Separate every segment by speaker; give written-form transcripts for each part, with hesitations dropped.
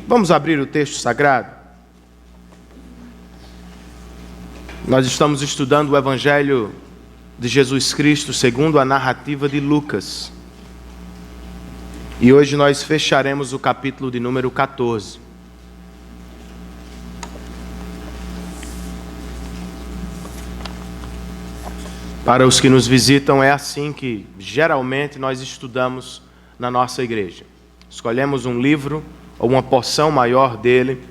Speaker 1: Vamos abrir o texto sagrado? Nós estamos estudando o Evangelho de Jesus Cristo segundo a narrativa de Lucas. E hoje nós fecharemos o capítulo de número 14. Para os que nos visitam, é assim que geralmente nós estudamos na nossa igreja. Escolhemos um livro ou uma porção maior dele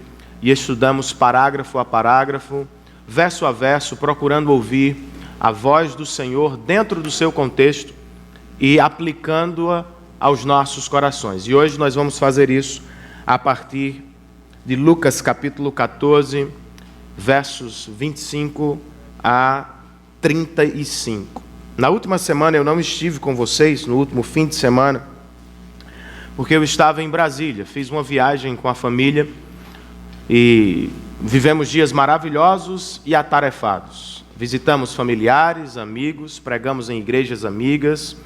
Speaker 1: e estudamos parágrafo a parágrafo, verso a verso, procurando ouvir a voz do Senhor dentro do seu contexto e aplicando-a aos nossos corações. E hoje nós vamos fazer isso a partir de Lucas capítulo 14, versos 25 a 35. Na última semana eu não estive com vocês, no último fim de semana, porque eu estava em Brasília. Fiz uma viagem com a família e vivemos dias maravilhosos e atarefados. Visitamos familiares, amigos, pregamos em igrejas amigas,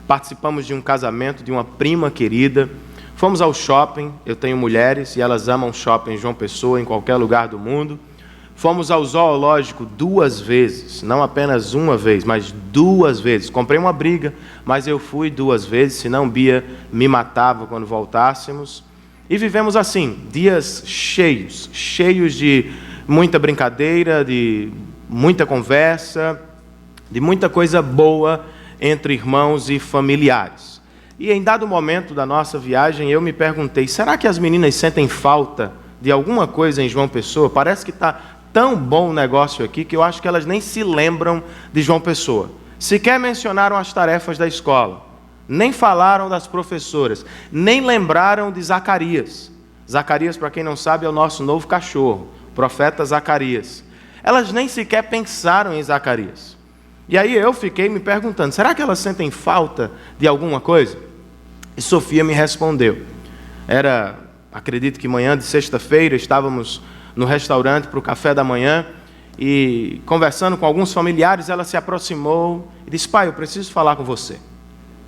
Speaker 1: participamos de um casamento de uma prima querida, fomos ao shopping. Eu tenho mulheres e elas amam shopping em João Pessoa, em qualquer lugar do mundo. Fomos ao zoológico 2 vezes, não apenas uma vez, mas 2 vezes. Comprei uma briga, mas eu fui 2 vezes, senão Bia me matava quando voltássemos. E vivemos assim, dias cheios de muita brincadeira, de muita conversa, de muita coisa boa entre irmãos e familiares. E em dado momento da nossa viagem, eu me perguntei, será que as meninas sentem falta de alguma coisa em João Pessoa? Parece que está tão bom o negócio aqui que eu acho que elas nem se lembram de João Pessoa. Sequer mencionaram as tarefas da escola, nem falaram das professoras, nem lembraram de Zacarias. Zacarias, para quem não sabe, é o nosso novo cachorro, o profeta Zacarias. Elas nem sequer pensaram em Zacarias. E aí eu fiquei me perguntando, será que elas sentem falta de alguma coisa? E Sofia me respondeu. Acredito que manhã de sexta-feira, estávamos no restaurante para o café da manhã e conversando com alguns familiares, ela se aproximou e disse, pai, eu preciso falar com você.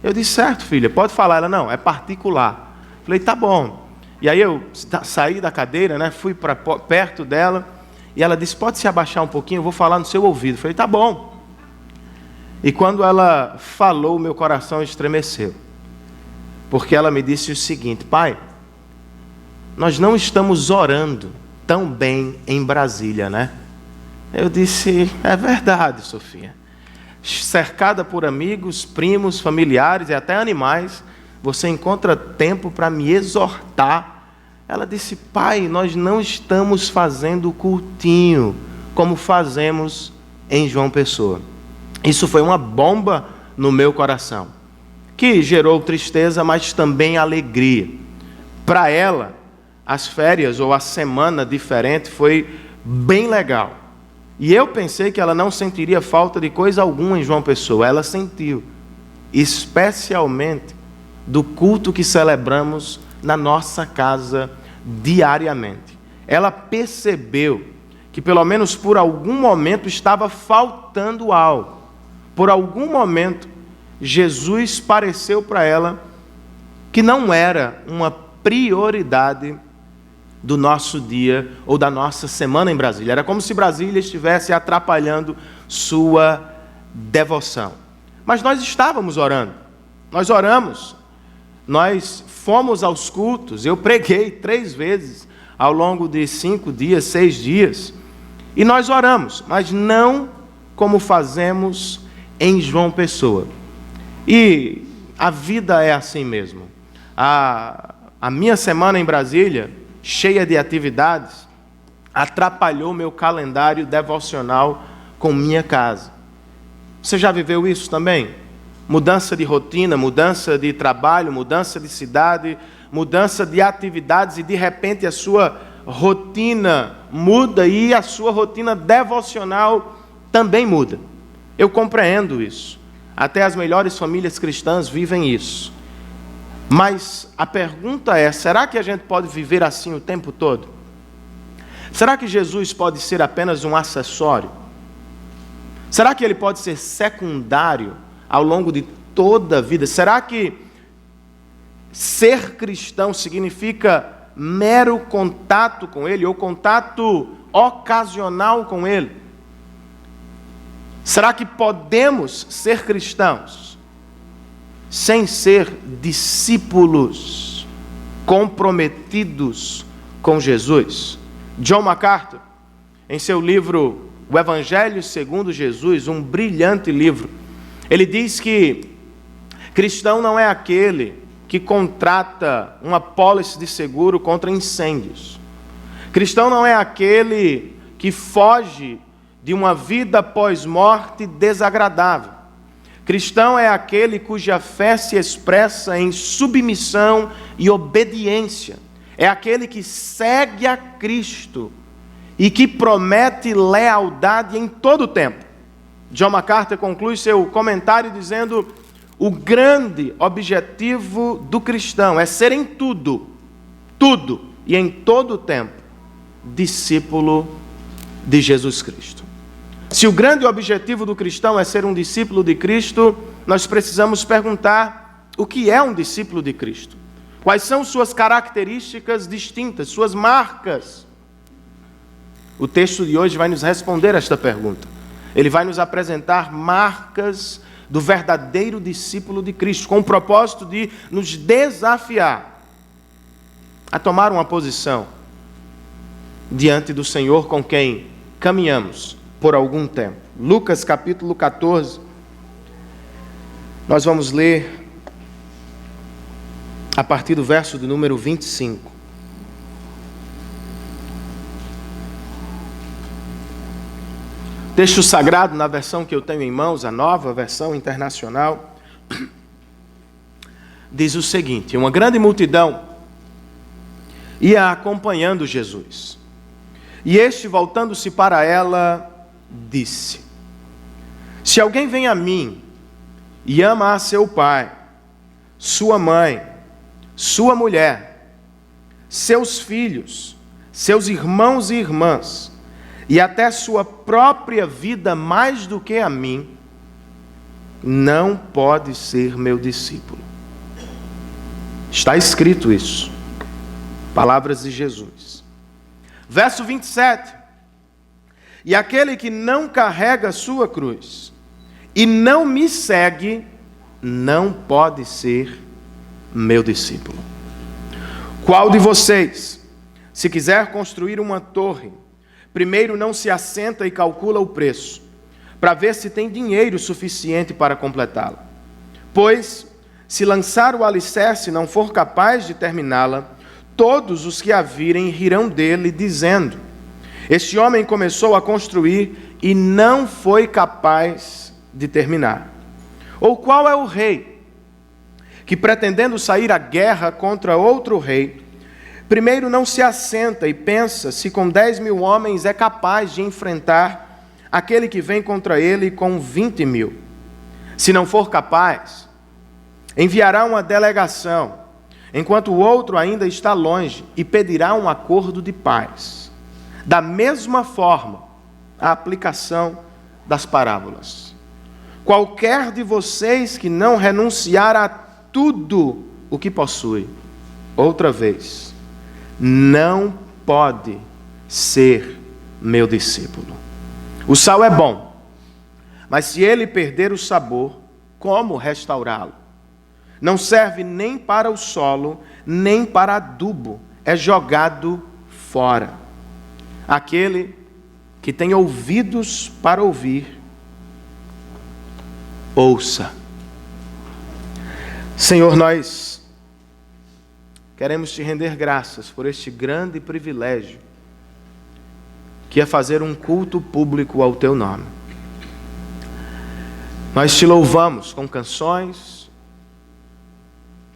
Speaker 1: Eu disse, certo, filha, pode falar. Ela, não, é particular. Falei, tá bom. E aí eu saí da cadeira, né, fui para perto dela e ela disse, pode se abaixar um pouquinho, eu vou falar no seu ouvido. Falei, tá bom. E quando ela falou, meu coração estremeceu, porque ela me disse o seguinte, pai, nós não estamos orando tão bem em Brasília, né? Eu disse, é verdade, Sofia. Cercada por amigos, primos, familiares e até animais, você encontra tempo para me exortar. Ela disse, pai, nós não estamos fazendo cultinho como fazemos em João Pessoa. Isso foi uma bomba no meu coração, que gerou tristeza, mas também alegria. Para ela, as férias ou a semana diferente foi bem legal. E eu pensei que ela não sentiria falta de coisa alguma em João Pessoa. Ela sentiu, especialmente do culto que celebramos na nossa casa diariamente. Ela percebeu que pelo menos por algum momento estava faltando algo. Por algum momento, Jesus pareceu para ela que não era uma prioridade do nosso dia ou da nossa semana em Brasília. Era como se Brasília estivesse atrapalhando sua devoção. Mas nós estávamos orando. Nós oramos. Nós fomos aos cultos. Eu preguei 3 vezes ao longo de 5 dias, 6 dias. E nós oramos, mas não como fazemos em João Pessoa. E a vida é assim mesmo. A minha semana em Brasília, cheia de atividades, atrapalhou meu calendário devocional com minha casa. Você já viveu isso também? Mudança de rotina, mudança de trabalho, mudança de cidade, mudança de atividades e de repente a sua rotina muda e a sua rotina devocional também muda. Eu compreendo isso. Até as melhores famílias cristãs vivem isso. Mas a pergunta é, será que a gente pode viver assim o tempo todo? Será que Jesus pode ser apenas um acessório? Será que ele pode ser secundário ao longo de toda a vida? Será que ser cristão significa mero contato com Ele, ou contato ocasional com Ele? Será que podemos ser cristãos sem ser discípulos comprometidos com Jesus? John MacArthur, em seu livro O Evangelho segundo Jesus, um brilhante livro, ele diz que cristão não é aquele que contrata uma pólice de seguro contra incêndios. Cristão não é aquele que foge de uma vida pós-morte desagradável. Cristão é aquele cuja fé se expressa em submissão e obediência. É aquele que segue a Cristo e que promete lealdade em todo o tempo. John MacArthur conclui seu comentário dizendo: o grande objetivo do cristão é ser em tudo e em todo o tempo discípulo de Jesus Cristo. Se o grande objetivo do cristão é ser um discípulo de Cristo, nós precisamos perguntar: o que é um discípulo de Cristo? Quais são suas características distintas, suas marcas? O texto de hoje vai nos responder esta pergunta. Ele vai nos apresentar marcas do verdadeiro discípulo de Cristo, com o propósito de nos desafiar a tomar uma posição diante do Senhor com quem caminhamos por algum tempo. Lucas capítulo 14, nós vamos ler a partir do verso de número 25. Texto sagrado, na versão que eu tenho em mãos, a nova versão internacional, diz o seguinte: uma grande multidão ia acompanhando Jesus. E este, voltando-se para ela, disse: se alguém vem a mim e ama a seu pai, sua mãe, sua mulher, seus filhos, seus irmãos e irmãs, e até sua própria vida mais do que a mim, não pode ser meu discípulo. Está escrito isso. Palavras de Jesus. Verso 27. E aquele que não carrega a sua cruz e não me segue, não pode ser meu discípulo. Qual de vocês, se quiser construir uma torre, primeiro não se assenta e calcula o preço, para ver se tem dinheiro suficiente para completá-la? Pois, se lançar o alicerce e não for capaz de terminá-la, todos os que a virem rirão dele, dizendo: este homem começou a construir e não foi capaz de terminar. Ou qual é o rei que, pretendendo sair à guerra contra outro rei, primeiro não se assenta e pensa se com 10.000 homens é capaz de enfrentar aquele que vem contra ele com 20.000? Se não for capaz, enviará uma delegação, enquanto o outro ainda está longe, e pedirá um acordo de paz. Da mesma forma, a aplicação das parábolas. Qualquer de vocês que não renunciar a tudo o que possui, outra vez, não pode ser meu discípulo. O sal é bom, mas se ele perder o sabor, como restaurá-lo? Não serve nem para o solo, nem para adubo, é jogado fora. Aquele que tem ouvidos para ouvir, ouça. Senhor, nós queremos te render graças por este grande privilégio, que é fazer um culto público ao teu nome. Nós te louvamos com canções,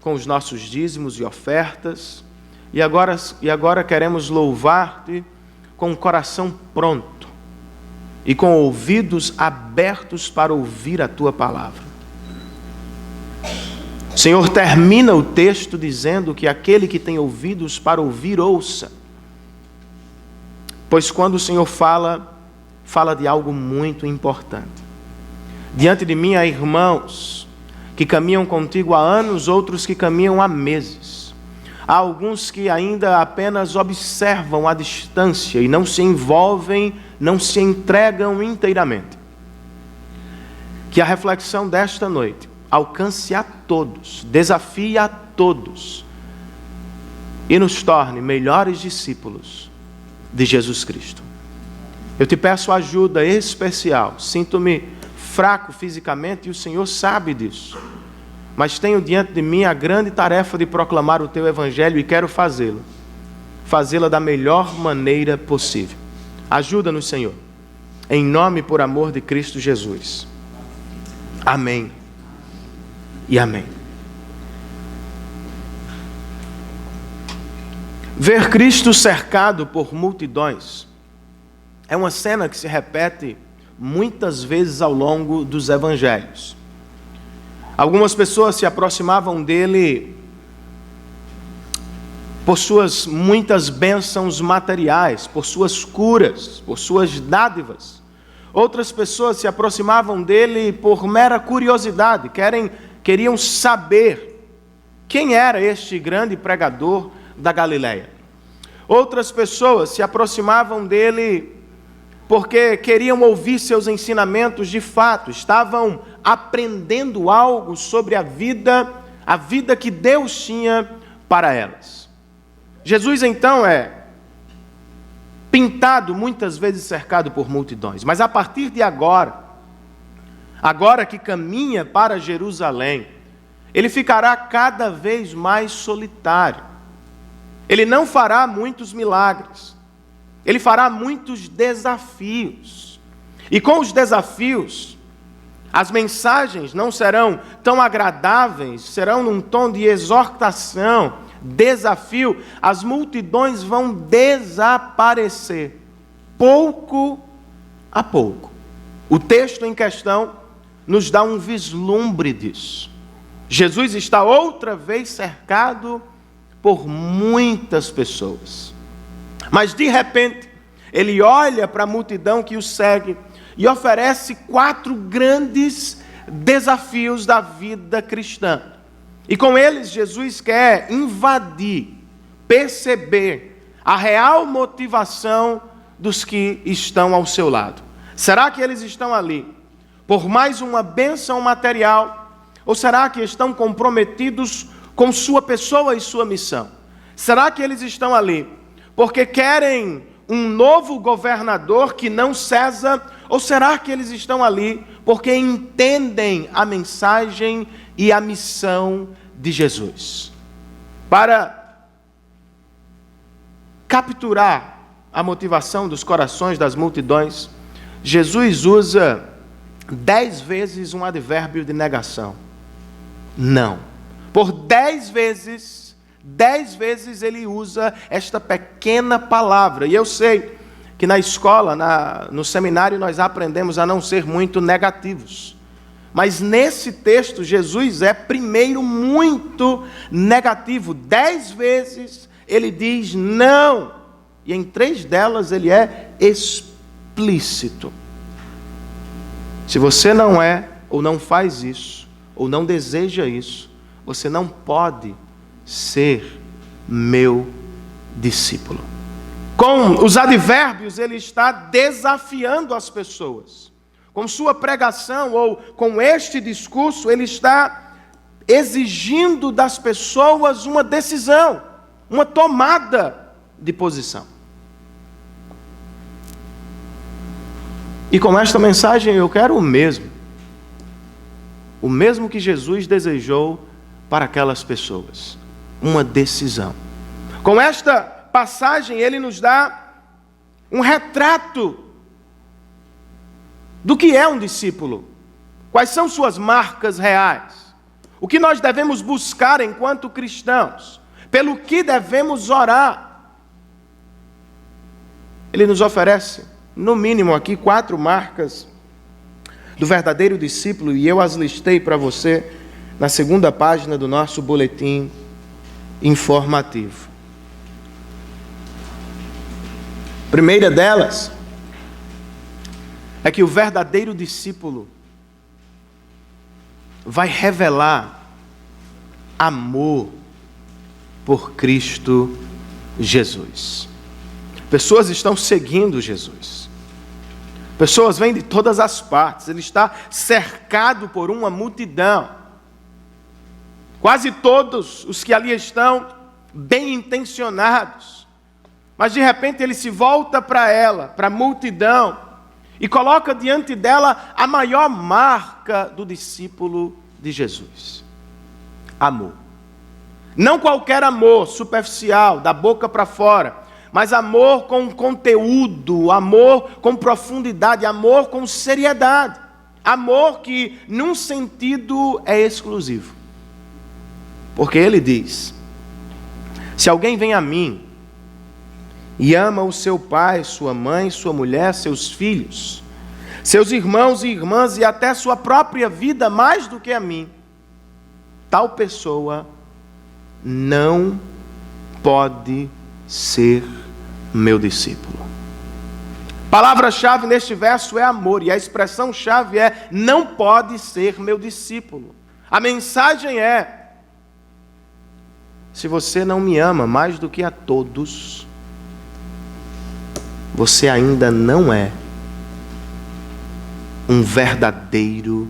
Speaker 1: com os nossos dízimos e ofertas, e agora queremos louvar-te com o coração pronto e com ouvidos abertos para ouvir a tua palavra. O Senhor termina o texto dizendo que aquele que tem ouvidos para ouvir, ouça. Pois quando o Senhor fala de algo muito importante, Diante de mim há irmãos que caminham contigo há anos, outros que caminham há meses. Há alguns que ainda apenas observam à distância e não se envolvem, não se entregam inteiramente. Que a reflexão desta noite alcance a todos, desafie a todos e nos torne melhores discípulos de Jesus Cristo. Eu te peço ajuda especial. Sinto-me fraco fisicamente e o Senhor sabe disso. Mas tenho diante de mim a grande tarefa de proclamar o teu evangelho e quero fazê-lo. Fazê-la da melhor maneira possível. Ajuda-nos, Senhor. Em nome e por amor de Cristo Jesus. Amém. E amém. Ver Cristo cercado por multidões é uma cena que se repete muitas vezes ao longo dos evangelhos. Algumas pessoas se aproximavam dele por suas muitas bênçãos materiais, por suas curas, por suas dádivas. Outras pessoas se aproximavam dele por mera curiosidade, queriam saber quem era este grande pregador da Galileia. Outras pessoas se aproximavam dele porque queriam ouvir seus ensinamentos de fato, estavam aprendendo algo sobre a vida que Deus tinha para elas. Jesus então é pintado muitas vezes cercado por multidões, mas a partir de agora que caminha para Jerusalém, ele ficará cada vez mais solitário. Ele não fará muitos milagres. Ele fará muitos desafios. E com os desafios, as mensagens não serão tão agradáveis, serão num tom de exortação, desafio. As multidões vão desaparecer, pouco a pouco. O texto em questão nos dá um vislumbre disso. Jesus está outra vez cercado por muitas pessoas. Mas de repente, ele olha para a multidão que o segue e oferece 4 grandes desafios da vida cristã. E com eles, Jesus quer invadir, perceber a real motivação dos que estão ao seu lado. Será que eles estão ali por mais uma bênção material? Ou será que estão comprometidos com sua pessoa e sua missão? Será que eles estão ali porque querem um novo governador que não César? Ou será que eles estão ali porque entendem a mensagem e a missão de Jesus? Para capturar a motivação dos corações das multidões, Jesus usa 10 vezes um advérbio de negação. Não. Por 10 vezes ele usa esta pequena palavra. E eu sei que na escola, no seminário, nós aprendemos a não ser muito negativos. Mas nesse texto, Jesus é primeiro muito negativo. 10 vezes ele diz não. E em 3 delas ele é explícito. Se você não é, ou não faz isso, ou não deseja isso, você não pode ser meu discípulo. Com os advérbios, ele está desafiando as pessoas. Com sua pregação ou com este discurso, ele está exigindo das pessoas uma decisão, uma tomada de posição. E com esta mensagem eu quero o mesmo que Jesus desejou para aquelas pessoas, uma decisão. Com esta passagem ele nos dá um retrato do que é um discípulo, quais são suas marcas reais, o que nós devemos buscar enquanto cristãos, pelo que devemos orar. Ele nos oferece, no mínimo aqui, 4 marcas do verdadeiro discípulo, e eu as listei para você na 2ª página do nosso boletim informativo. A primeira delas é que o verdadeiro discípulo vai revelar amor por Cristo Jesus. Pessoas estão seguindo Jesus. Pessoas vêm de todas as partes. Ele está cercado por uma multidão. Quase todos os que ali estão bem intencionados. Mas de repente ele se volta para ela, para a multidão, e coloca diante dela a maior marca do discípulo de Jesus: amor. Não qualquer amor superficial, da boca para fora, mas amor com conteúdo, amor com profundidade, amor com seriedade. Amor que, num sentido, é exclusivo. Porque ele diz: se alguém vem a mim e ama o seu pai, sua mãe, sua mulher, seus filhos, seus irmãos e irmãs e até sua própria vida mais do que a mim, tal pessoa não pode ser meu discípulo. Palavra-chave neste verso é amor, e a expressão-chave é: não pode ser meu discípulo. A mensagem é: se você não me ama mais do que a todos, você ainda não é um verdadeiro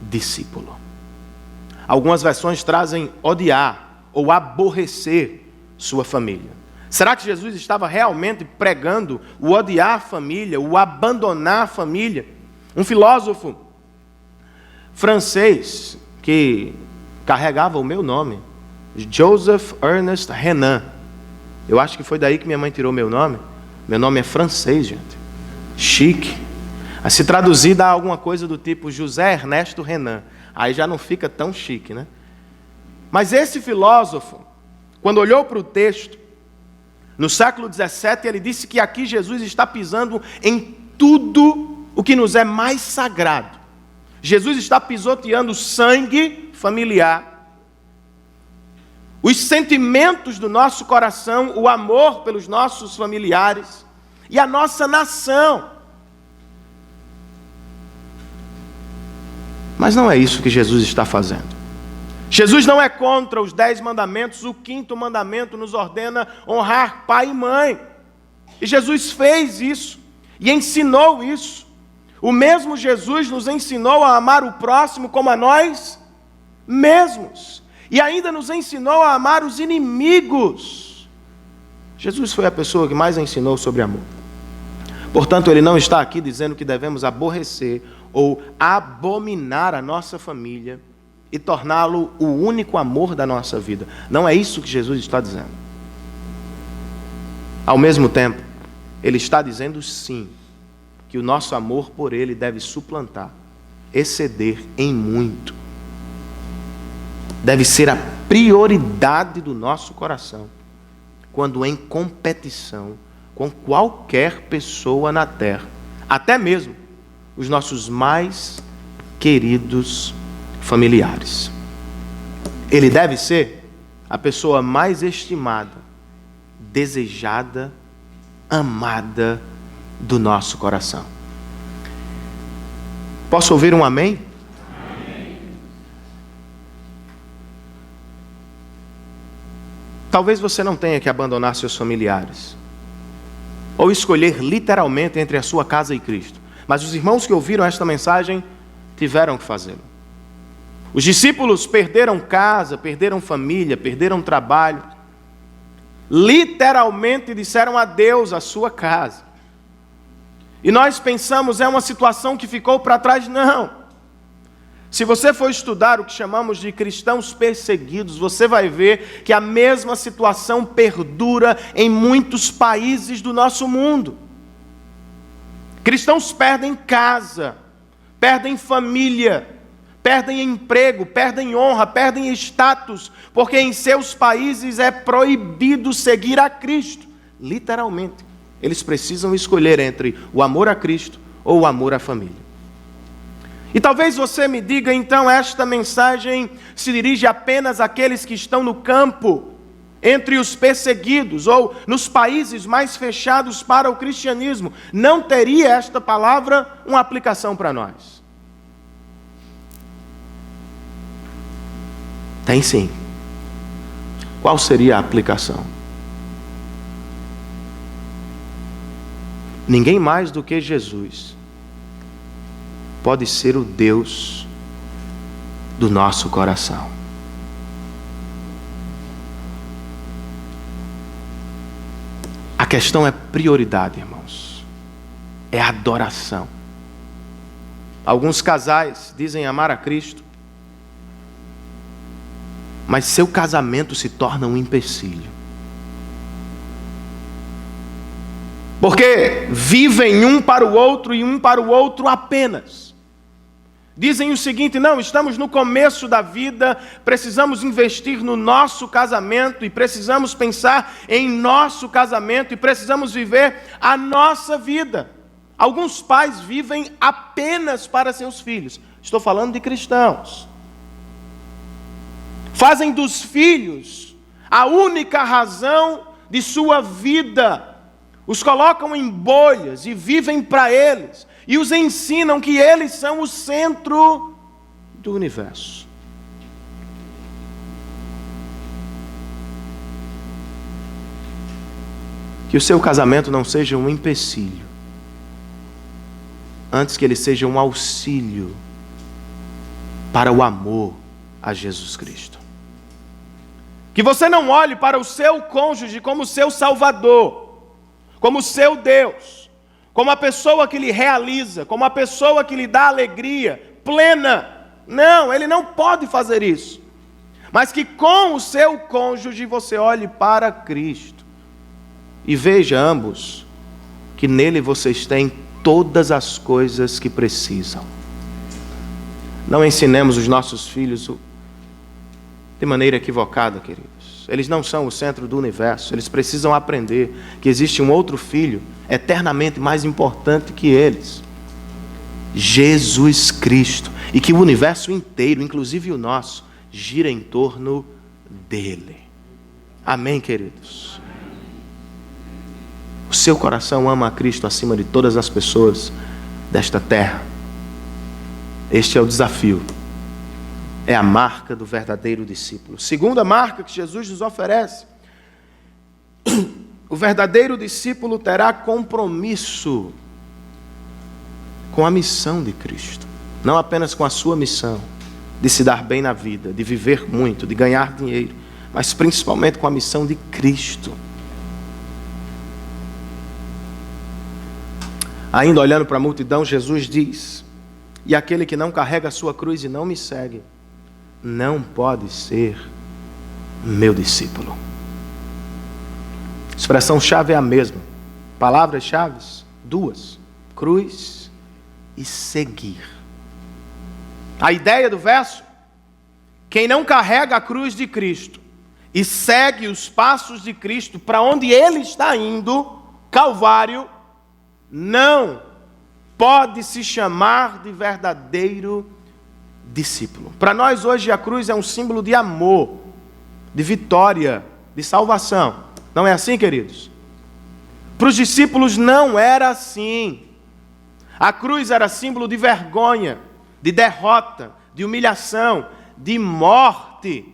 Speaker 1: discípulo. Algumas versões trazem odiar ou aborrecer sua família. Será que Jesus estava realmente pregando o odiar a família, o abandonar a família? Um filósofo francês que carregava o meu nome, Joseph Ernest Renan. Eu acho que foi daí que minha mãe tirou meu nome. Meu nome é francês, gente. Chique. Se traduzir dá alguma coisa do tipo José Ernesto Renan. Aí já não fica tão chique, né? Mas esse filósofo, quando olhou para o texto, no século XVII, ele disse que aqui Jesus está pisando em tudo o que nos é mais sagrado. Jesus está pisoteando o sangue familiar, os sentimentos do nosso coração, o amor pelos nossos familiares e a nossa nação. Mas não é isso que Jesus está fazendo. Jesus não é contra os 10 mandamentos. O 5º mandamento nos ordena honrar pai e mãe. E Jesus fez isso e ensinou isso. O mesmo Jesus nos ensinou a amar o próximo como a nós mesmos. E ainda nos ensinou a amar os inimigos. Jesus foi a pessoa que mais ensinou sobre amor. Portanto, ele não está aqui dizendo que devemos aborrecer ou abominar a nossa família e torná-lo o único amor da nossa vida. Não é isso que Jesus está dizendo. Ao mesmo tempo, ele está dizendo sim, que o nosso amor por ele deve suplantar, exceder em muito. Deve ser a prioridade do nosso coração, quando em competição com qualquer pessoa na terra, até mesmo os nossos mais queridos familiares. Ele deve ser a pessoa mais estimada, desejada, amada do nosso coração. Posso ouvir um amém? Amém. Talvez você não tenha que abandonar seus familiares, ou escolher literalmente entre a sua casa e Cristo. Mas os irmãos que ouviram esta mensagem tiveram que fazê-lo. Os discípulos perderam casa, perderam família, perderam trabalho. Literalmente disseram adeus à sua casa. E nós pensamos, é uma situação que ficou para trás. Não. Se você for estudar o que chamamos de cristãos perseguidos, você vai ver que a mesma situação perdura em muitos países do nosso mundo. Cristãos perdem casa, perdem família, perdem emprego, perdem honra, perdem status, porque em seus países é proibido seguir a Cristo. Literalmente, eles precisam escolher entre o amor a Cristo ou o amor à família. E talvez você me diga, então, esta mensagem se dirige apenas àqueles que estão no campo, entre os perseguidos, ou nos países mais fechados para o cristianismo. Não teria esta palavra uma aplicação para nós? Tem sim. Qual seria a aplicação? Ninguém mais do que Jesus pode ser o Deus do nosso coração. A questão é prioridade, irmãos. É adoração. Alguns casais dizem amar a Cristo, mas seu casamento se torna um empecilho. Porque vivem um para o outro e um para o outro apenas. Dizem o seguinte: não, estamos no começo da vida, precisamos investir no nosso casamento e precisamos pensar em nosso casamento e precisamos viver a nossa vida. Alguns pais vivem apenas para seus filhos. Estou falando de cristãos. Fazem dos filhos a única razão de sua vida. Os colocam em bolhas e vivem para eles. E os ensinam que eles são o centro do universo. Que o seu casamento não seja um empecilho, antes que ele seja um auxílio para o amor a Jesus Cristo. Que você não olhe para o seu cônjuge como seu salvador, como seu Deus, como a pessoa que lhe realiza, como a pessoa que lhe dá alegria plena. Não, ele não pode fazer isso. Mas que com o seu cônjuge você olhe para Cristo e veja ambos que nele vocês têm todas as coisas que precisam. Não ensinemos os nossos filhos de maneira equivocada, queridos. Eles não são o centro do universo. Eles precisam aprender que existe um outro filho eternamente mais importante que eles, Jesus Cristo, e que o universo inteiro, inclusive o nosso, gira em torno dele. Amém, queridos? O seu coração ama a Cristo acima de todas as pessoas desta terra. Este é o desafio. É a marca do verdadeiro discípulo. Segunda marca que Jesus nos oferece: o verdadeiro discípulo terá compromisso com a missão de Cristo. Não apenas com a sua missão de se dar bem na vida, de viver muito, de ganhar dinheiro, mas principalmente com a missão de Cristo. Ainda olhando para a multidão, Jesus diz: e aquele que não carrega a sua cruz e não me segue, não pode ser meu discípulo. Expressão-chave é a mesma. Palavras-chave, duas: cruz e seguir. A ideia do verso: quem não carrega a cruz de Cristo e segue os passos de Cristo para onde Ele está indo, Calvário, não pode se chamar de verdadeiro discípulo. Para nós hoje a cruz é um símbolo de amor, de vitória, de salvação. Não é assim, queridos? Para os discípulos não era assim. A cruz era símbolo de vergonha, de derrota, de humilhação, de morte.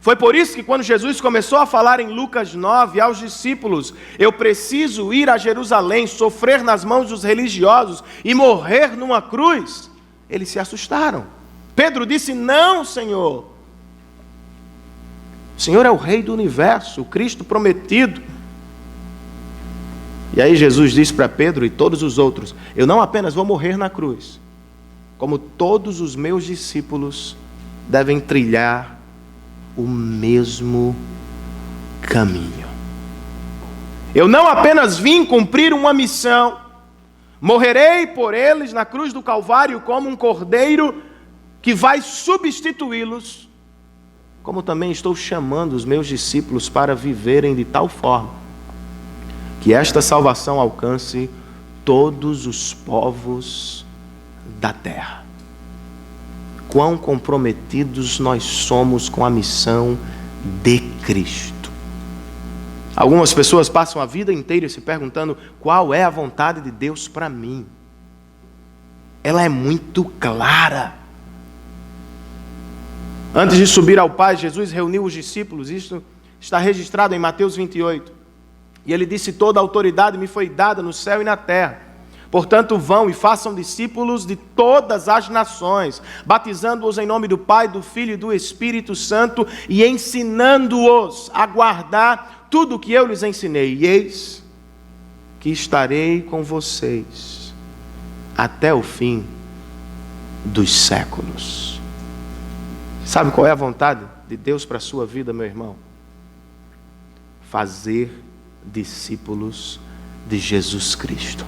Speaker 1: Foi por isso que quando Jesus começou a falar em Lucas 9 aos discípulos: eu preciso ir a Jerusalém, sofrer nas mãos dos religiosos e morrer numa cruz, eles se assustaram. Pedro disse: não, Senhor. O Senhor é o Rei do universo, o Cristo prometido. E aí Jesus disse para Pedro e todos os outros: eu não apenas vou morrer na cruz, como todos os meus discípulos devem trilhar o mesmo caminho. Eu não apenas vim cumprir uma missão, morrerei por eles na cruz do Calvário como um cordeiro que vai substituí-los, como também estou chamando os meus discípulos para viverem de tal forma que esta salvação alcance todos os povos da terra. Quão comprometidos nós somos com a missão de Cristo. Algumas pessoas passam a vida inteira se perguntando: qual é a vontade de Deus para mim? Ela é muito clara. Antes de subir ao Pai, Jesus reuniu os discípulos. Isto está registrado em Mateus 28. E ele disse: toda a autoridade me foi dada no céu e na terra. Portanto, vão e façam discípulos de todas as nações, batizando-os em nome do Pai, do Filho e do Espírito Santo, e ensinando-os a guardar tudo o que eu lhes ensinei. E eis que estarei com vocês até o fim dos séculos. Sabe qual é a vontade de Deus para a sua vida, meu irmão? Fazer discípulos de Jesus Cristo.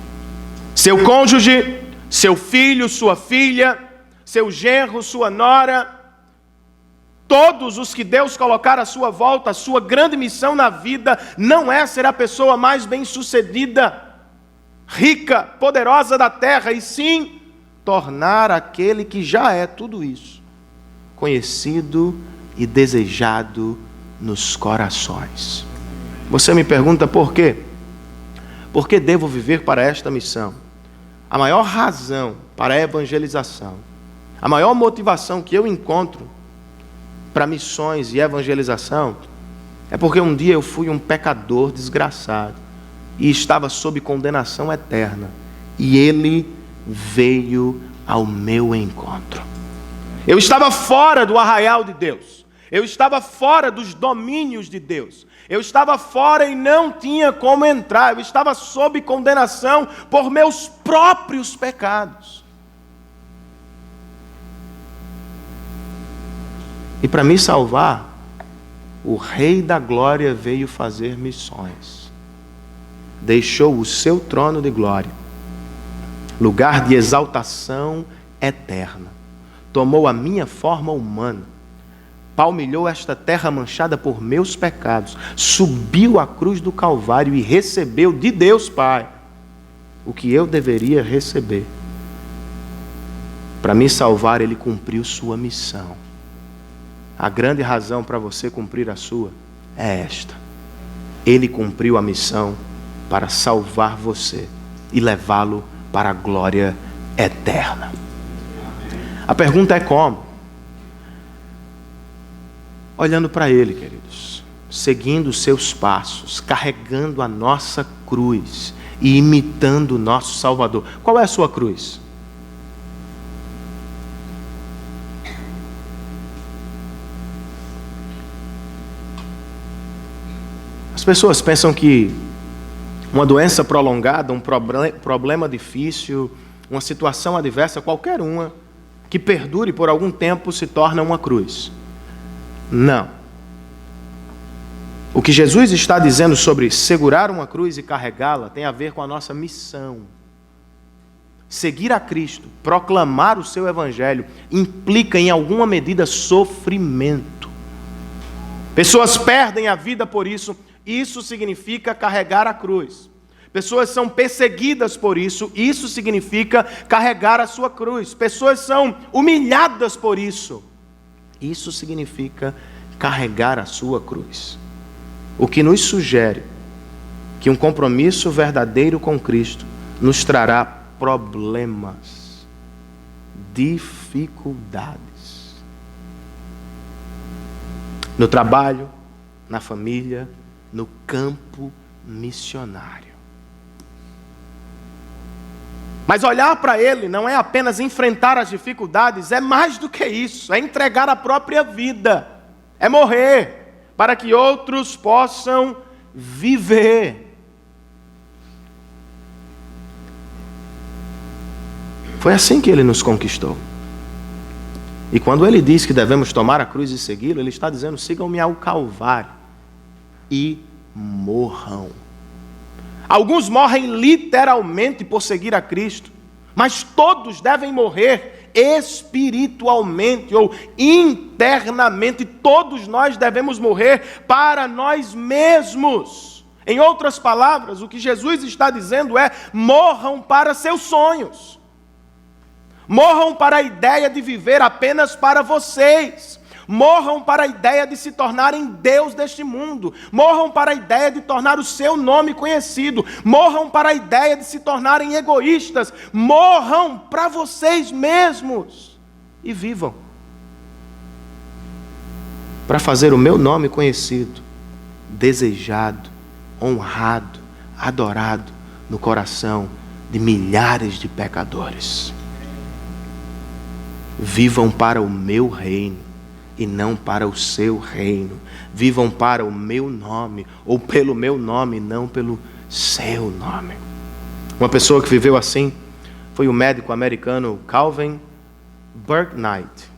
Speaker 1: Seu cônjuge, seu filho, sua filha, seu genro, sua nora, todos os que Deus colocar à sua volta, a sua grande missão na vida não é ser a pessoa mais bem-sucedida, rica, poderosa da terra, e sim tornar aquele que já é tudo isso conhecido e desejado nos corações. Você me pergunta por quê? Por que devo viver para esta missão? A maior razão para a evangelização, a maior motivação que eu encontro para missões e evangelização, é porque um dia eu fui um pecador desgraçado e estava sob condenação eterna, e Ele veio ao meu encontro. Eu estava fora do arraial de Deus, eu estava fora dos domínios de Deus, eu estava fora e não tinha como entrar, eu estava sob condenação por meus próprios pecados. E para me salvar, o Rei da Glória veio fazer missões. Deixou o seu trono de glória, lugar de exaltação eterna. Tomou a minha forma humana, palmilhou esta terra manchada por meus pecados, subiu à cruz do Calvário e recebeu de Deus Pai o que eu deveria receber. Para me salvar, Ele cumpriu sua missão. A grande razão para você cumprir a sua é esta: Ele cumpriu a missão para salvar você e levá-lo para a glória eterna. A pergunta é como? Olhando para Ele, queridos, seguindo os seus passos, carregando a nossa cruz e imitando o nosso Salvador. Qual é a sua cruz? As pessoas pensam que uma doença prolongada, um problema difícil, uma situação adversa, qualquer uma, que perdure por algum tempo, se torna uma cruz. Não. O que Jesus está dizendo sobre segurar uma cruz e carregá-la tem a ver com a nossa missão. Seguir a Cristo, proclamar o seu Evangelho, implica em alguma medida sofrimento. Pessoas perdem a vida por isso. Isso significa carregar a cruz. Pessoas são perseguidas por isso. Isso significa carregar a sua cruz. Pessoas são humilhadas por isso. Isso significa carregar a sua cruz. O que nos sugere que um compromisso verdadeiro com Cristo nos trará problemas, dificuldades. No trabalho, na família, no campo missionário. Mas olhar para Ele não é apenas enfrentar as dificuldades, é mais do que isso, é entregar a própria vida, é morrer, para que outros possam viver. Foi assim que Ele nos conquistou. E quando Ele diz que devemos tomar a cruz e segui-lo, Ele está dizendo: sigam-me ao Calvário e morram. Alguns morrem literalmente por seguir a Cristo, mas todos devem morrer espiritualmente ou internamente. Todos nós devemos morrer para nós mesmos. Em outras palavras, o que Jesus está dizendo é: morram para seus sonhos. Morram para a ideia de viver apenas para vocês. Morram para a ideia de se tornarem Deus deste mundo. Morram para a ideia de tornar o seu nome conhecido. Morram para a ideia de se tornarem egoístas. Morram para vocês mesmos e vivam. para fazer o meu nome conhecido, desejado, honrado, adorado no coração de milhares de pecadores. Vivam para o meu reino e não para o seu reino. Vivam para o meu nome, ou pelo meu nome, não pelo seu nome. Uma pessoa que viveu assim foi o médico americano Calvin Burknight.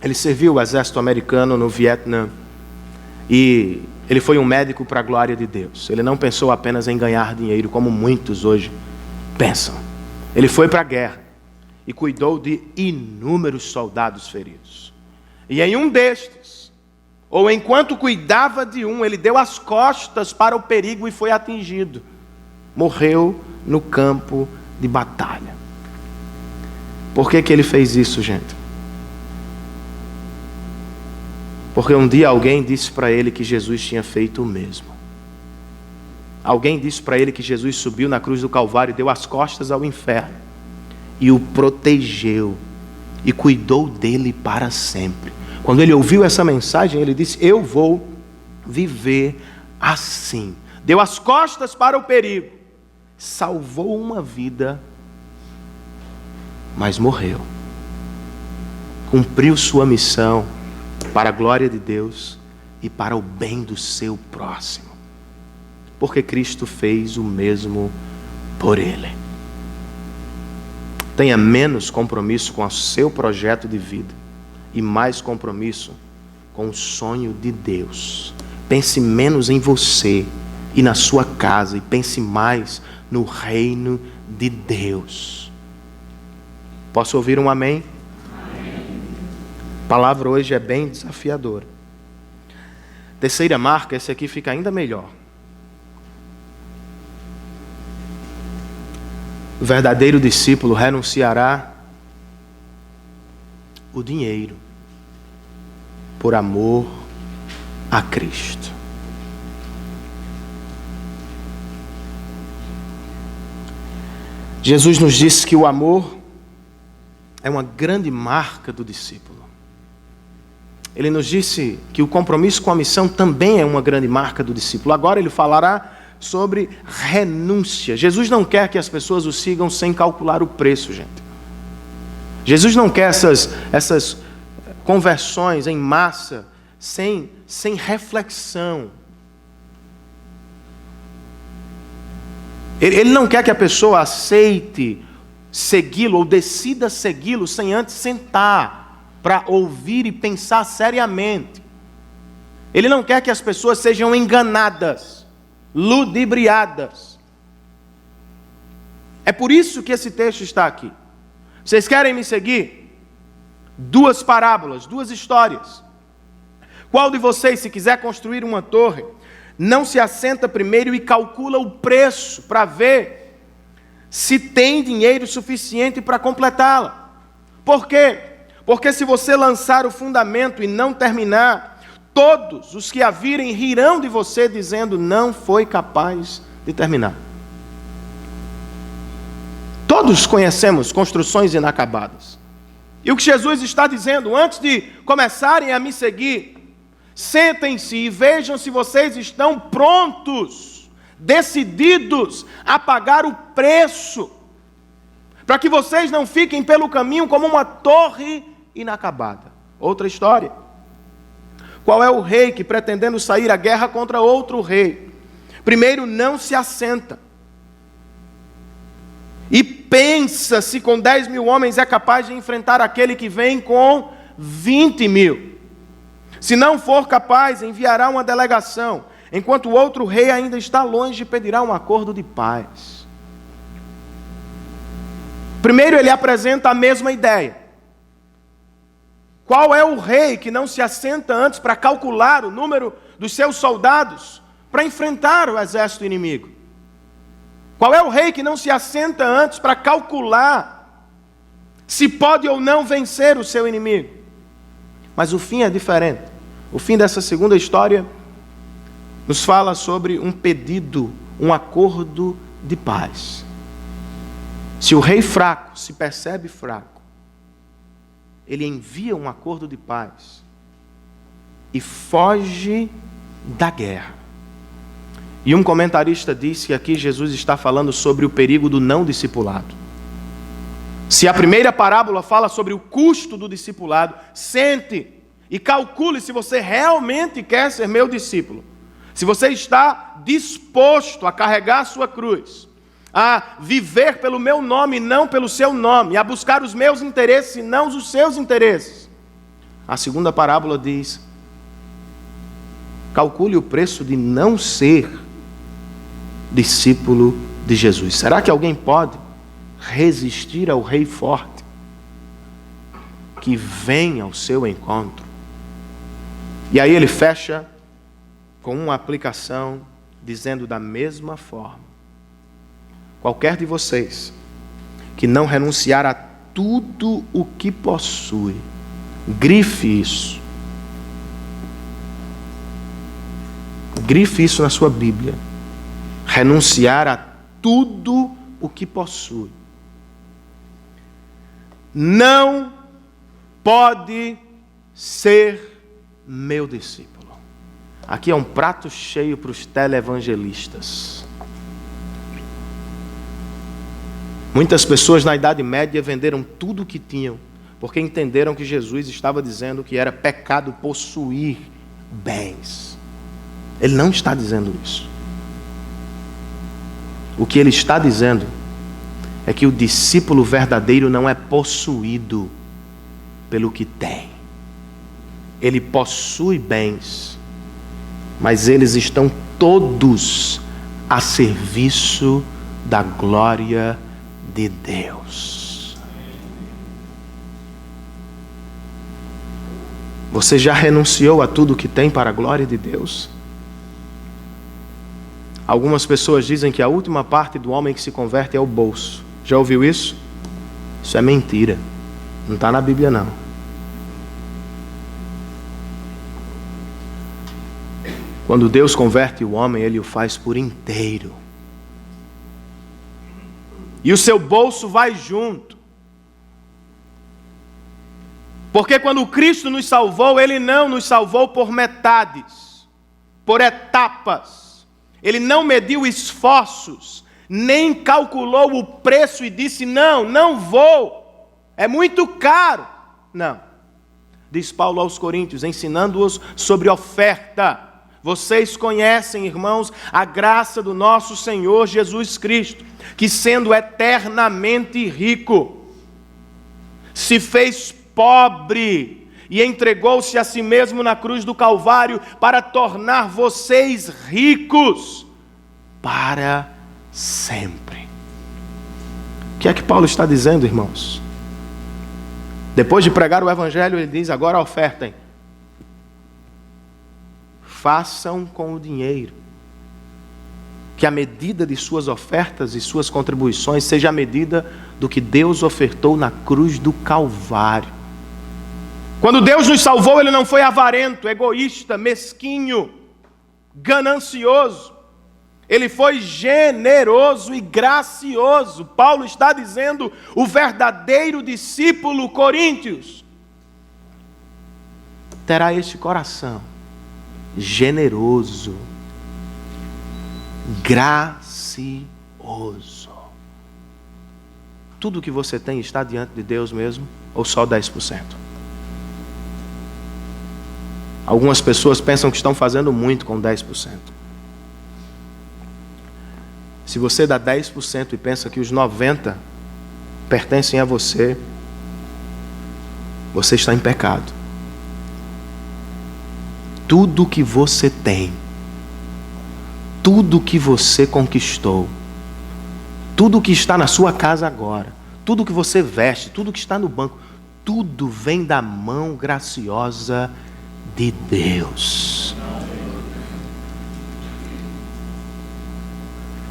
Speaker 1: Ele serviu o exército americano no Vietnã e ele foi um médico para a glória de Deus. Ele não pensou apenas em ganhar dinheiro, como muitos hoje pensam. Ele foi para a guerra e cuidou de inúmeros soldados feridos. E em um destes, ou enquanto cuidava de um, ele deu as costas para o perigo e foi atingido. Morreu no campo de batalha. Por que ele fez isso, gente? Porque um dia alguém disse para ele que Jesus tinha feito o mesmo. Alguém disse para ele que Jesus subiu na cruz do Calvário e deu as costas ao inferno e o protegeu e cuidou dele para sempre. Quando ele ouviu essa mensagem, ele disse: eu vou viver assim. Deu as costas para o perigo, salvou uma vida, mas morreu. Cumpriu sua missão para a glória de Deus e para o bem do seu próximo. Porque Cristo fez o mesmo por ele. Tenha menos compromisso com o seu projeto de vida e mais compromisso com o sonho de Deus. Pense menos em você e na sua casa e pense mais no reino de Deus. Posso ouvir um amém? A palavra hoje é bem desafiadora. Terceira marca, esse aqui fica ainda melhor. O verdadeiro discípulo renunciará o dinheiro por amor a Cristo. Jesus nos disse que o amor é uma grande marca do discípulo. Ele nos disse que o compromisso com a missão também é uma grande marca do discípulo. Agora ele falará sobre renúncia. Jesus não quer que as pessoas o sigam sem calcular o preço, gente. Jesus não quer essas conversões em massa, sem reflexão. Ele não quer que a pessoa aceite segui-lo ou decida segui-lo sem antes sentar para ouvir e pensar seriamente. Ele não quer que as pessoas sejam enganadas, ludibriadas. É por isso que esse texto está aqui. Vocês querem me seguir? 2 parábolas, 2 histórias. Qual de vocês, se quiser construir uma torre, não se assenta primeiro e calcula o preço para ver se tem dinheiro suficiente para completá-la? Por quê? Porque se você lançar o fundamento e não terminar, todos os que a virem rirão de você, dizendo: não foi capaz de terminar. Todos conhecemos construções inacabadas. E o que Jesus está dizendo: antes de começarem a me seguir, sentem-se e vejam se vocês estão prontos, decididos a pagar o preço, para que vocês não fiquem pelo caminho como uma torre inacabada. Outra história. Qual é o rei que, pretendendo sair à guerra contra outro rei, primeiro não se assenta e pensa se com 10.000 homens é capaz de enfrentar aquele que vem com 20.000? Se não for capaz, enviará uma delegação, enquanto o outro rei ainda está longe, pedirá um acordo de paz. Primeiro ele apresenta a mesma ideia. Qual é o rei que não se assenta antes para calcular o número dos seus soldados para enfrentar o exército inimigo? Qual é o rei que não se assenta antes para calcular se pode ou não vencer o seu inimigo? Mas o fim é diferente. O fim dessa segunda história nos fala sobre um pedido, um acordo de paz. Se o rei fraco se percebe fraco, ele envia um acordo de paz e foge da guerra. E um comentarista disse que aqui Jesus está falando sobre o perigo do não discipulado. Se a primeira parábola fala sobre o custo do discipulado, sente e calcule se você realmente quer ser meu discípulo. Se você está disposto a carregar a sua cruz, a viver pelo meu nome e não pelo seu nome, a buscar os meus interesses e não os seus interesses. A segunda parábola diz: calcule o preço de não ser discípulo de Jesus. Será que alguém pode resistir ao Rei forte que vem ao seu encontro? E aí ele fecha com uma aplicação dizendo: da mesma forma, qualquer de vocês que não renunciar a tudo o que possui, grife isso na sua Bíblia, renunciar a tudo o que possui, não pode ser meu discípulo. Aqui é um prato cheio para os televangelistas. Muitas pessoas na Idade Média venderam tudo o que tinham, porque entenderam que Jesus estava dizendo que era pecado possuir bens. Ele não está dizendo isso. O que ele está dizendo é que o discípulo verdadeiro não é possuído pelo que tem. Ele possui bens, mas eles estão todos a serviço da glória de Deus. Você já renunciou a tudo que tem para a glória de Deus? Algumas pessoas dizem que a última parte do homem que se converte é o bolso. Já ouviu isso? Isso é mentira. Não está na Bíblia, não. Quando Deus converte o homem, Ele o faz por inteiro. E o seu bolso vai junto. Porque quando Cristo nos salvou, Ele não nos salvou por metades, por etapas. Ele não mediu esforços, nem calculou o preço e disse: não vou, é muito caro. Não. Diz Paulo aos Coríntios, ensinando-os sobre oferta: vocês conhecem, irmãos, a graça do nosso Senhor Jesus Cristo, que sendo eternamente rico, se fez pobre e entregou-se a si mesmo na cruz do Calvário para tornar vocês ricos para sempre. O que é que Paulo está dizendo, irmãos? Depois de pregar o Evangelho, ele diz: agora ofertem. Façam com o dinheiro, que a medida de suas ofertas e suas contribuições seja a medida do que Deus ofertou na cruz do Calvário. Quando Deus nos salvou, Ele não foi avarento, egoísta, mesquinho, ganancioso. Ele foi generoso e gracioso. Paulo está dizendo: o verdadeiro discípulo, Coríntios, terá este coração generoso, gracioso. Tudo que você tem está diante de Deus mesmo? Ou só 10%? Algumas pessoas pensam que estão fazendo muito com 10%. Se você dá 10% e pensa que os 90% pertencem a você, você está em pecado. Tudo que você tem, tudo que você conquistou, tudo que está na sua casa agora, tudo que você veste, tudo que está no banco, tudo vem da mão graciosa de Deus.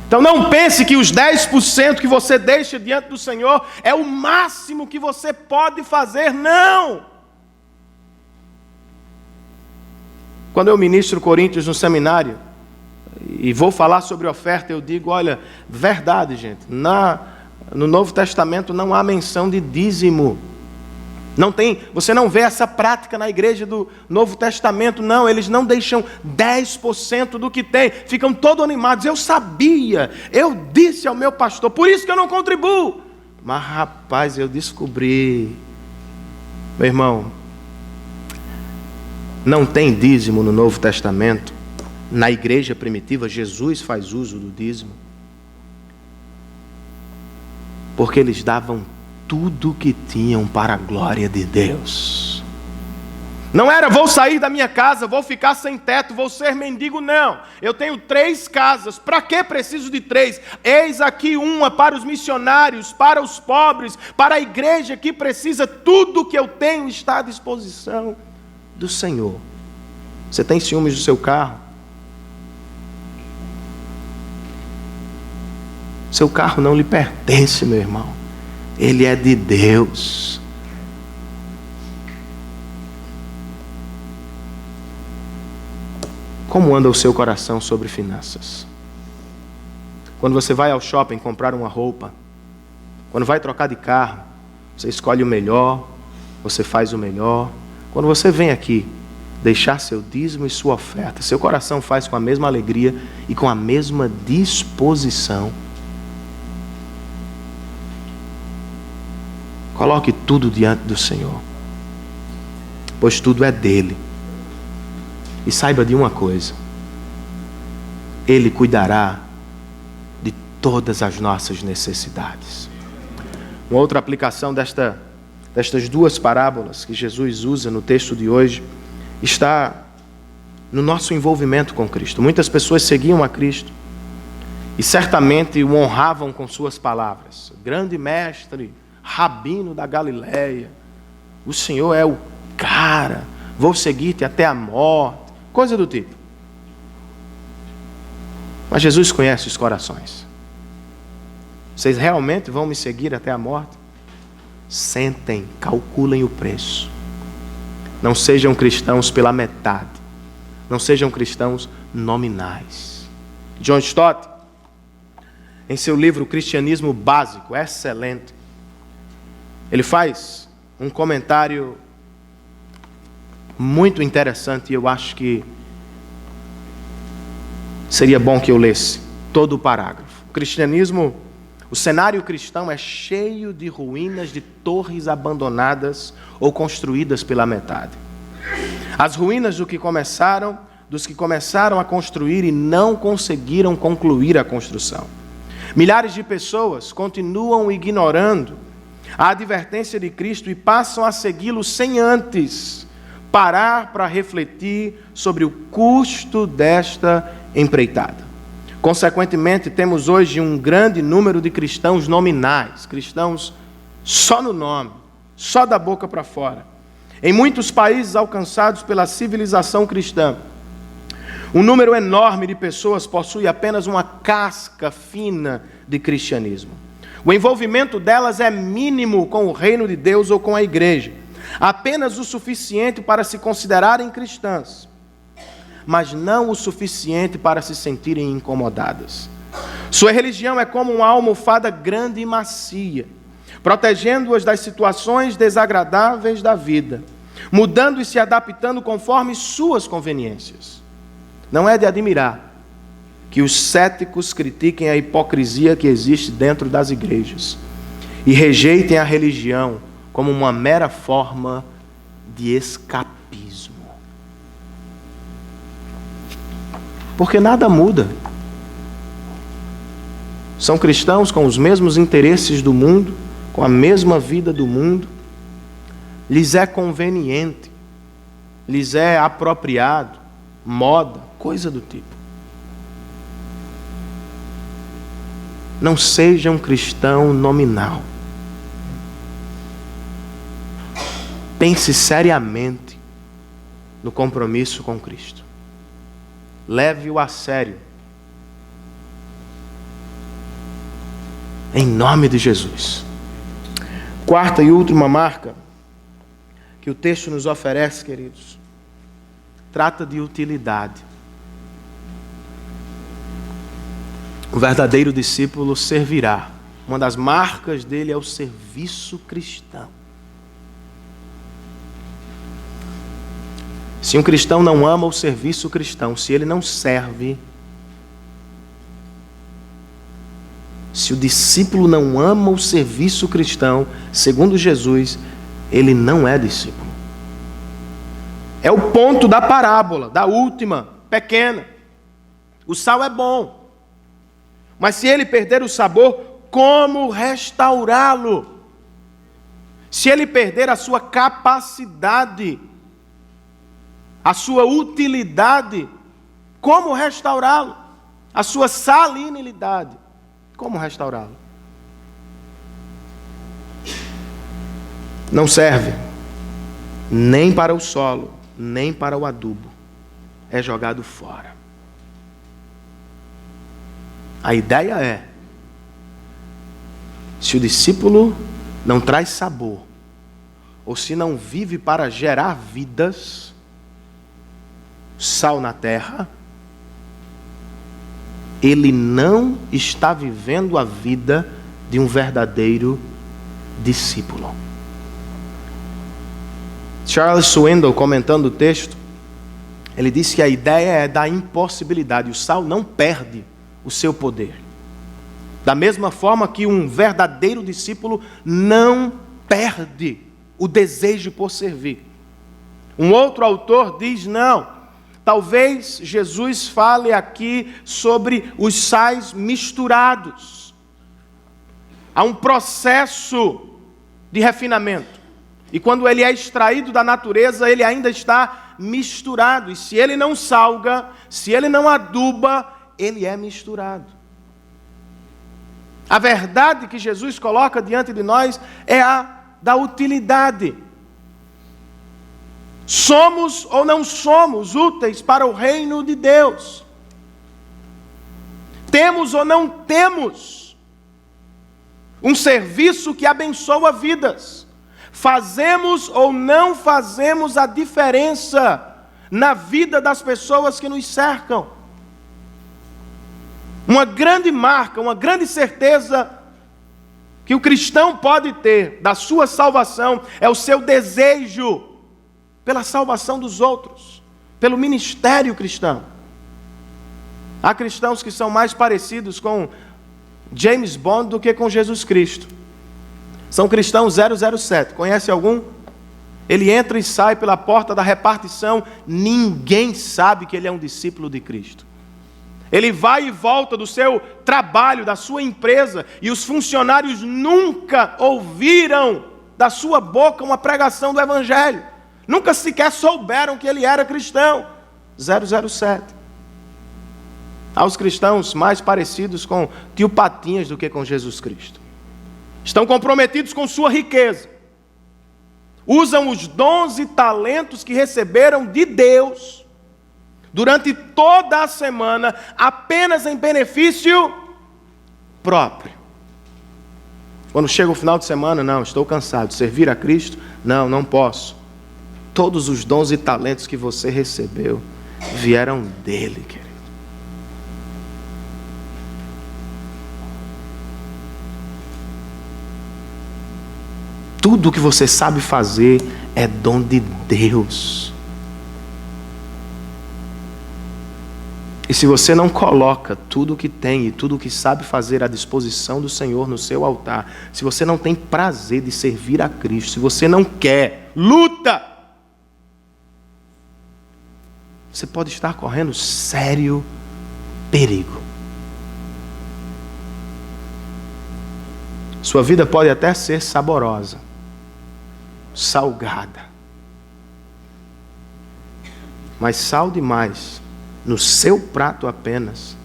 Speaker 1: Então não pense que os 10% que você deixa diante do Senhor é o máximo que você pode fazer. Não! Quando eu ministro Coríntios no seminário e vou falar sobre oferta, eu digo: olha, verdade, gente, no Novo Testamento não há menção de dízimo. Você não vê essa prática na igreja do Novo Testamento, não. Eles não deixam 10% do que tem, ficam todos animados. Eu sabia, eu disse ao meu pastor, por isso que eu não contribuo. Mas rapaz, eu descobri, meu irmão, não tem dízimo no Novo Testamento. Na igreja primitiva, Jesus faz uso do dízimo, porque eles davam tudo o que tinham para a glória de Deus. Não era, vou sair da minha casa, vou ficar sem teto, vou ser mendigo, não. Eu tenho 3 casas, para que preciso de 3? Eis aqui uma para os missionários, para os pobres, para a igreja que precisa. Tudo que eu tenho está à disposição do Senhor. Você tem ciúmes do seu carro? Seu carro não lhe pertence, meu irmão. Ele é de Deus. Como anda o seu coração sobre finanças? Quando você vai ao shopping comprar uma roupa, quando vai trocar de carro, você escolhe o melhor, você faz o melhor. Quando você vem aqui deixar seu dízimo e sua oferta, seu coração faz com a mesma alegria e com a mesma disposição. Coloque tudo diante do Senhor, pois tudo é dele. E saiba de uma coisa: Ele cuidará de todas as nossas necessidades. Uma outra aplicação destas 2 parábolas que Jesus usa no texto de hoje está no nosso envolvimento com Cristo. Muitas pessoas seguiam a Cristo e certamente o honravam com suas palavras. Grande mestre, rabino da Galileia, o Senhor é o cara, vou seguir-te até a morte, coisa do tipo. Mas Jesus conhece os corações. Vocês realmente vão me seguir até a morte? Sentem, calculem o preço. Não sejam cristãos pela metade, não sejam cristãos nominais. John Stott, em seu livro Cristianismo Básico, excelente, ele faz um comentário muito interessante e eu acho que seria bom que eu lesse todo o parágrafo. O cenário cristão é cheio de ruínas de torres abandonadas ou construídas pela metade. As ruínas dos que começaram a construir e não conseguiram concluir a construção. Milhares de pessoas continuam ignorando a advertência de Cristo e passam a segui-lo sem antes parar para refletir sobre o custo desta empreitada. Consequentemente, temos hoje um grande número de cristãos nominais, cristãos só no nome, só da boca para fora. Em muitos países alcançados pela civilização cristã, um número enorme de pessoas possui apenas uma casca fina de cristianismo. O envolvimento delas é mínimo com o reino de Deus ou com a igreja, apenas o suficiente para se considerarem cristãs, mas não o suficiente para se sentirem incomodadas. Sua religião é como uma almofada grande e macia, protegendo-as das situações desagradáveis da vida, mudando e se adaptando conforme suas conveniências. Não é de admirar que os céticos critiquem a hipocrisia que existe dentro das igrejas e rejeitem a religião como uma mera forma de escapismo. Porque nada muda. São cristãos com os mesmos interesses do mundo, com a mesma vida do mundo. Lhes é conveniente, lhes é apropriado, moda, coisa do tipo. Não seja um cristão nominal. Pense seriamente no compromisso com Cristo. Leve-o a sério. Em nome de Jesus. Quarta e última marca que o texto nos oferece, queridos, trata de utilidade. O verdadeiro discípulo servirá. Uma das marcas dele é o serviço cristão. Se um cristão não ama o serviço cristão, se ele não serve, se o discípulo não ama o serviço cristão, segundo Jesus, ele não é discípulo. É o ponto da parábola, da última, pequena. O sal é bom, mas se ele perder o sabor, como restaurá-lo? Se ele perder a sua capacidade, a sua utilidade, como restaurá-lo? A sua salinidade, como restaurá-lo? Não serve nem para o solo, nem para o adubo. É jogado fora. A ideia é, se o discípulo não traz sabor, ou se não vive para gerar vidas, sal na terra, ele não está vivendo a vida de um verdadeiro discípulo. Charles Swindoll, comentando o texto, ele disse que a ideia é da impossibilidade. O sal não perde o seu poder. Da mesma forma que um verdadeiro discípulo não perde o desejo por servir. Um outro autor diz, não, talvez Jesus fale aqui sobre os sais misturados. Há um processo de refinamento. E quando ele é extraído da natureza, ele ainda está misturado. E se ele não salga, se ele não aduba, ele é misturado. A verdade que Jesus coloca diante de nós é a da utilidade. Somos ou não somos úteis para o reino de Deus? Temos ou não temos um serviço que abençoa vidas? Fazemos ou não fazemos a diferença na vida das pessoas que nos cercam? Uma grande marca, uma grande certeza que o cristão pode ter da sua salvação é o seu desejo pela salvação dos outros, pelo ministério cristão. Há cristãos que são mais parecidos com James Bond do que com Jesus Cristo. São cristãos 007. Conhece algum? Ele entra e sai pela porta da repartição, ninguém sabe que ele é um discípulo de Cristo. Ele vai e volta do seu trabalho, da sua empresa, e os funcionários nunca ouviram da sua boca uma pregação do Evangelho. Nunca sequer souberam que ele era cristão. 007. Há os cristãos mais parecidos com tio Patinhas do que com Jesus Cristo. Estão comprometidos com sua riqueza. Usam os dons e talentos que receberam de Deus durante toda a semana, apenas em benefício próprio. Quando chega o final de semana, não, estou cansado. Servir a Cristo? Não, não posso. Todos os dons e talentos que você recebeu vieram dele, querido. Tudo o que você sabe fazer é dom de Deus. E se você não coloca tudo o que tem e tudo o que sabe fazer à disposição do Senhor no seu altar, se você não tem prazer de servir a Cristo, se você não quer, luta! Você pode estar correndo sério perigo. Sua vida pode até ser saborosa, salgada, mas sal demais no seu prato apenas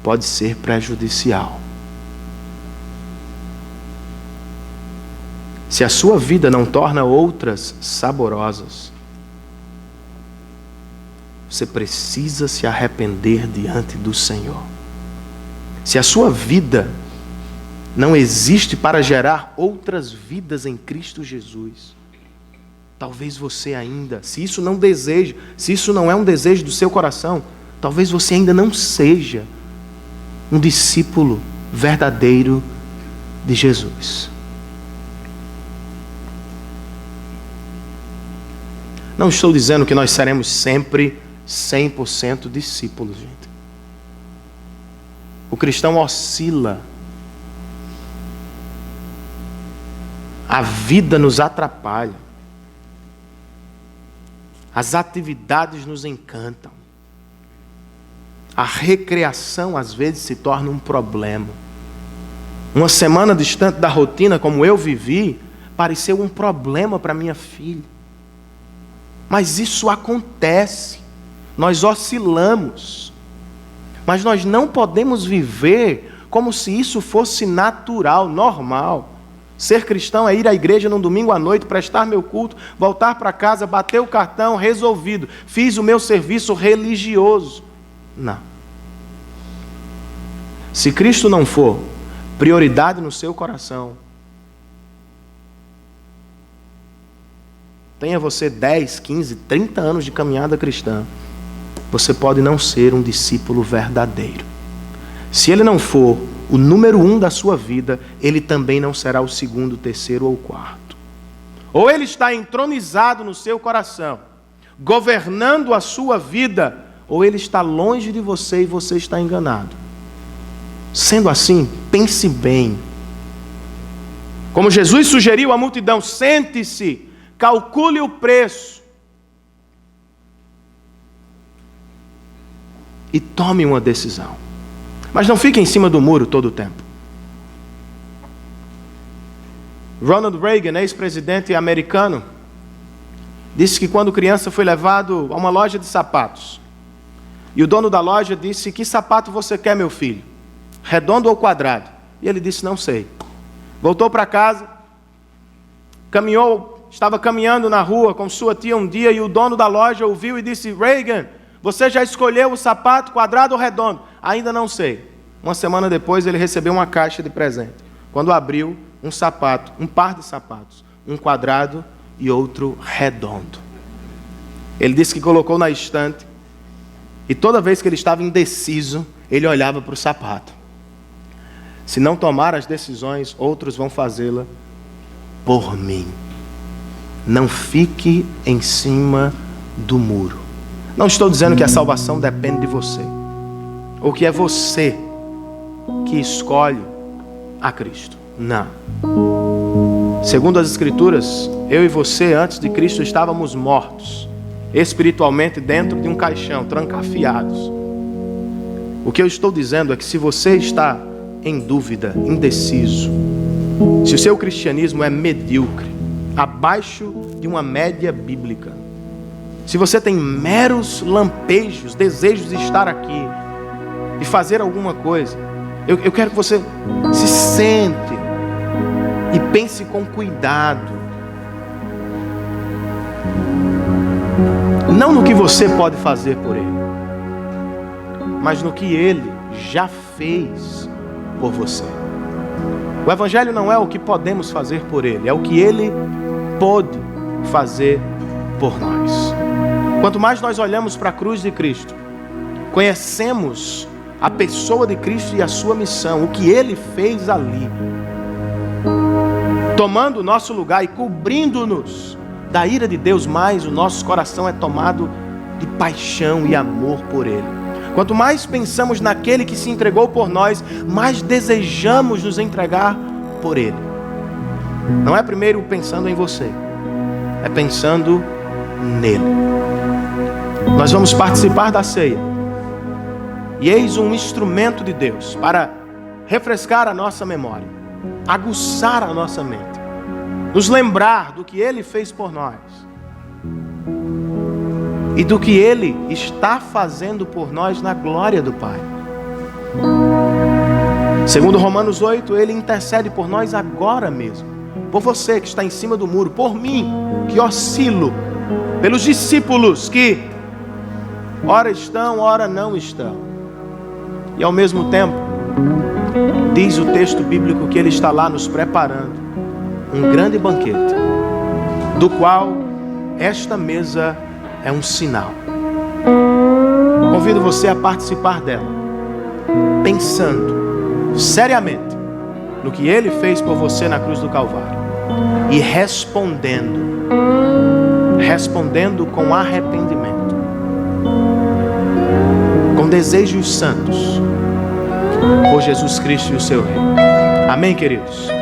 Speaker 1: pode ser prejudicial. Se a sua vida não torna outras saborosas, você precisa se arrepender diante do Senhor. Se a sua vida não existe para gerar outras vidas em Cristo Jesus, talvez você ainda, se isso não é um desejo do seu coração, talvez você ainda não seja um discípulo verdadeiro de Jesus. Não estou dizendo que nós seremos sempre 100% discípulos, gente. O cristão oscila. A vida nos atrapalha. As atividades nos encantam. A recreação às vezes se torna um problema. Uma semana distante da rotina, como eu vivi, pareceu um problema para minha filha. Mas isso acontece. Nós oscilamos. Mas nós não podemos viver como se isso fosse natural, normal. Ser cristão é ir à igreja num domingo à noite, prestar meu culto, voltar para casa, bater o cartão, resolvido. Fiz o meu serviço religioso. Não. Se Cristo não for prioridade no seu coração, tenha você 10, 15, 30 anos de caminhada cristã, você pode não ser um discípulo verdadeiro. Se ele não for o número 1 da sua vida, ele também não será o segundo, terceiro ou quarto. Ou ele está entronizado no seu coração, governando a sua vida, ou ele está longe de você e você está enganado. Sendo assim, pense bem. Como Jesus sugeriu à multidão, sente-se, calcule o preço e tome uma decisão. Mas não fique em cima do muro todo o tempo. Ronald Reagan, ex-presidente americano, disse que quando criança foi levado a uma loja de sapatos. E o dono da loja disse: que sapato você quer, meu filho? Redondo ou quadrado? E ele disse: não sei. Voltou para casa, estava caminhando na rua com sua tia um dia, e o dono da loja ouviu e disse: Reagan, você já escolheu o sapato quadrado ou redondo? Ainda não sei. Uma semana depois ele recebeu uma caixa de presente. Quando abriu, um par de sapatos, um quadrado e outro redondo. Ele disse que colocou na estante, e toda vez que ele estava indeciso, ele olhava para o sapato. Se não tomar as decisões, outros vão fazê-la por mim. Não fique em cima do muro. Não estou dizendo que a salvação depende de você, ou que é você que escolhe a Cristo. Não. Segundo as Escrituras, eu e você, antes de Cristo, estávamos mortos, espiritualmente dentro de um caixão, trancafiados. O que eu estou dizendo é que se você está em dúvida, indeciso, se o seu cristianismo é medíocre, abaixo de uma média bíblica, se você tem meros lampejos, desejos de estar aqui, de fazer alguma coisa, eu quero que você se sente e pense com cuidado. Não no que você pode fazer por Ele, mas no que Ele já fez por você. O Evangelho não é o que podemos fazer por Ele, é o que Ele pôde fazer por nós. Quanto mais nós olhamos para a cruz de Cristo, conhecemos a pessoa de Cristo e a sua missão, o que Ele fez ali, tomando o nosso lugar e cobrindo-nos da ira de Deus, mais o nosso coração é tomado de paixão e amor por Ele. Quanto mais pensamos naquele que se entregou por nós, mais desejamos nos entregar por Ele. Não é primeiro pensando em você, é pensando nele. Nós vamos participar da ceia, e eis um instrumento de Deus para refrescar a nossa memória, aguçar a nossa mente, nos lembrar do que Ele fez por nós e do que Ele está fazendo por nós na glória do Pai. Segundo Romanos 8, Ele intercede por nós agora mesmo, por você que está em cima do muro, por mim que oscilo, pelos discípulos que ora estão, ora não estão. E ao mesmo tempo, diz o texto bíblico que Ele está lá nos preparando um grande banquete, do qual esta mesa é um sinal. Convido você a participar dela, pensando seriamente no que Ele fez por você na cruz do Calvário e respondendo respondendo com arrependimento, com desejos santos por Jesus Cristo e o seu reino. Amém, queridos?